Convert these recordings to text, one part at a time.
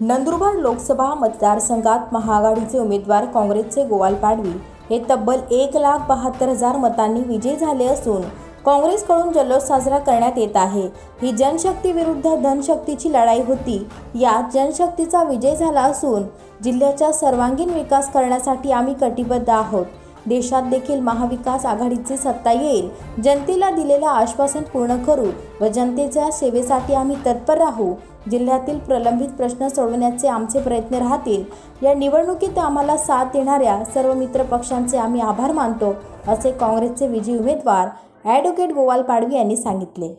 नंदुरबार लोकसभा मतदारसंघात महाआघाडीचे उमेदवार काँग्रेसचे गोवाल पाडवी हे तब्बल 1,72,000 मतांनी विजयी झाले असून काँग्रेसकडून जल्लोष साजरा करण्यात येत आहे। ही जनशक्ती विरुद्ध धनशक्तीची लढाई होती। यात जनशक्तीचा विजय झाला असून जिल्ह्याचा सर्वांगीण विकास करण्यासाठी आम्ही कटिबद्ध आहोत। देशात देखील महाविकास आघाडीची सत्ता येईल। जनतेला दिलेलं आश्वासन पूर्ण करू व जनतेच्या सेवेसाठी आम्ही तत्पर राहू। जिल्ह्यातील प्रलंबित प्रश्न सोडवण्याचे आमचे प्रयत्न राहतील। या निवडणुकीत आम्हाला साथ देणाऱ्या सर्व मित्र पक्षांचे आम्ही आभार मानतो, असे काँग्रेसचे विजयी उमेदवार ॲडव्होकेट गोवाल पाडवी यांनी सांगितले।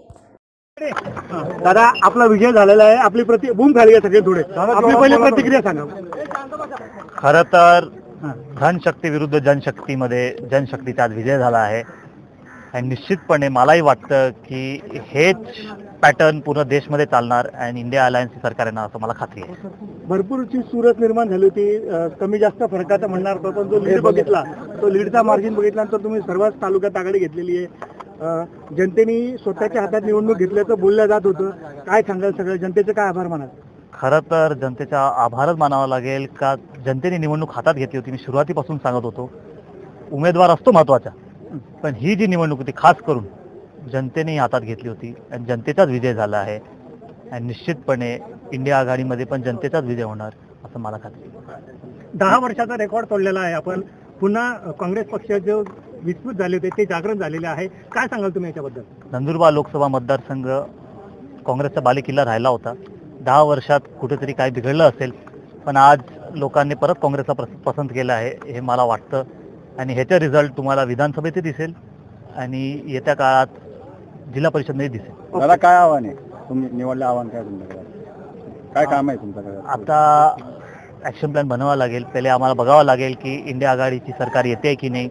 दादा, आपला विजय झालेला आहे, आपली बूम झाली आहे, सगळे थोडे आपली पहिली प्रतिक्रिया सांगा। खरं तर धनशक्ती विरुद्ध जनशक्तीमध्ये जनशक्तीचा आज विजय झाला आहे आणि निश्चितपणे मलाही वाटतं की हेच पॅटर्न पूर्ण देशमध्ये चालणार आणि इंडिया अलायन्स सरकार येणार असं मला खात्री आहे। भरपूरची सूरत निर्माण झाली होती, कमी जास्त फरकाचा म्हणणार होता, पण जो लीड बघितला, तो लीडचा मार्जिन बघितल्यानंतर तुम्ही सर्वच तालुक्यात आघाडी घेतलेली आहे। जनतेने स्वतःच्या हातात निवडणूक घेतल्याचं बोललं जात होतं, काय सांगाल? सगळ्या जनतेचे काय आभार मानाल? खरं तर जनतेचा आभारच मानावा लागेल का जनतेने निवडणूक हातात घेतली होती। मी सुरुवातीपासून सांगत होतो उमेदवार असतो महत्त्वाचा, पण ही जी निवडणूक होती खास करून जनतेने हातात घेतली होती आणि जनतेचाच विजय झाला आहे आणि निश्चितपणे इंडिया आघाडीमध्ये पण जनतेचाच विजय होणार असं मला खात्री आहे। 10 वर्षाचा रेकॉर्ड तोडलेला आहे आपण। पुन्हा काँग्रेस पक्ष जो विस्फोट झाले होते ते जागरण झालेले आहे, काय सांगाल तुम्ही याच्याबद्दल? नंदुरबार लोकसभा मतदारसंघ काँग्रेसचा बालेकिल्ला राहिला होता। 10 वर्षात कुठेतरी काय बिघडलं असेल, पण आज लोकांनी परत काँग्रेसला पसंत केलं आहे हे मला वाटतं आणि ह्याचा रिझल्ट तुम्हाला विधानसभेतही दिसेल आणि येत्या काळात जिल्हा परिषदमध्ये दिसेल। दादा, काय आव्हान आहे तुम्ही निवडलं? आव्हान काय तुमच्याकडे? काय काम आहे तुमच्याकडे? आता ॲक्शन प्लॅन बनवावा लागेल। पहिले आम्हाला बघावं लागेल की इंडिया आघाडीची सरकार येते की नाही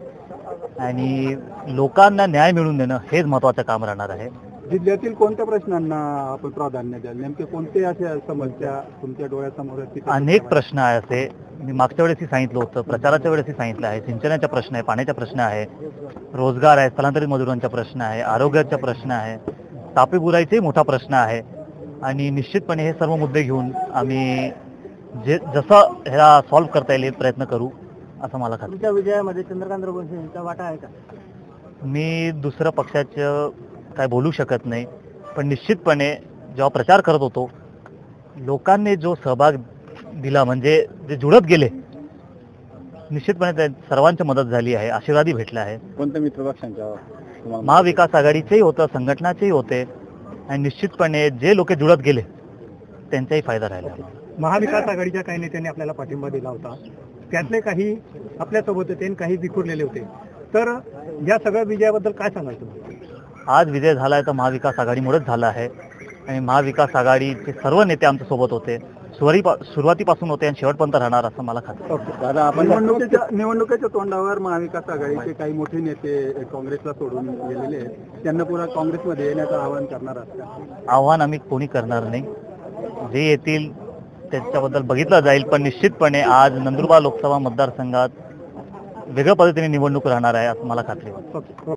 आणि लोकांना न्याय मिळवून देणं हेच महत्त्वाचं काम राहणार आहे। जिल्ह्यातील कोणत्या प्रश्नांना आपण प्राधान्य द्याल? नेमके कोणते अशा समस्या तुमच्या डोळ्यासमोर? अनेक प्रश्न आहे असे, मी मागच्या वेळेसही सांगितलं होतं, प्रचाराच्या वेळेसही सांगितलं आहे। सिंचनाचा प्रश्न आहे, पाण्याचा प्रश्न आहे, रोजगार आहे, स्थलांतरित मजुरांचा प्रश्न आहे, आरोग्याचा प्रश्न आहे, तापी बुराईचाही मोठा प्रश्न आहे आणि निश्चितपणे हे सर्व मुद्दे घेऊन आम्ही जसं ह्याला सॉल्व्ह करता येईल प्रयत्न करू असं मला खात्री। तुमच्या विजयामध्ये चंद्रकांत रघुवंशींचा वाटा आहे का? मी दुसऱ्या पक्षाचं काय बोलू शकत नाही, पण निश्चितपणे जेव्हा प्रचार करत होतो लोकांनी जो सहभाग दिला, म्हणजे जे जुळत गेले, निश्चितपणे त्या सर्वांची मदत झाली आहे, आशीर्वादही भेटला आहे। कोणत्या मित्रपक्षांच्या? महाविकास आघाडीचेही होतं, संघटनाचेही होते आणि निश्चितपणे जे लोक जुळत गेले त्यांचाही फायदा राहिला। महाविकास आघाडीच्या काही नेत्यांनी आपल्याला पाठिंबा दिला होता, त्यातले काही आपल्यासोबत होते आणि काही विखुरलेले होते, तर या सगळ्या विजयाबद्दल काय सांगाल तुम्ही? आज विजय झाला आहे तर महाविकास आघाडीमुळेच झाला आहे आणि महाविकास आघाडीचे सर्व नेते आमच्या सोबत होते, सुरुवातीपासून होते आणि शेवटपर्यंत राहणार असं मला खात्री आहे। दादा, आपण निवडणुकीच्या तोंडावर महाविकास आघाडीचे काही मोठे नेते काँग्रेसला सोडून गेलेले आहेत, त्यांना पुन्हा काँग्रेसमध्ये येण्याचं आवाहन करणार असतात? आव्हान आम्ही कोणी करणार नाही, जे येतील त्याच्याबद्दल बघितलं जाईल, पण निश्चितपणे आज नंदुरबार लोकसभा मतदारसंघात वेगळ्या पद्धतीने निवडणूक राहणार आहे असं मला खात्री आहे।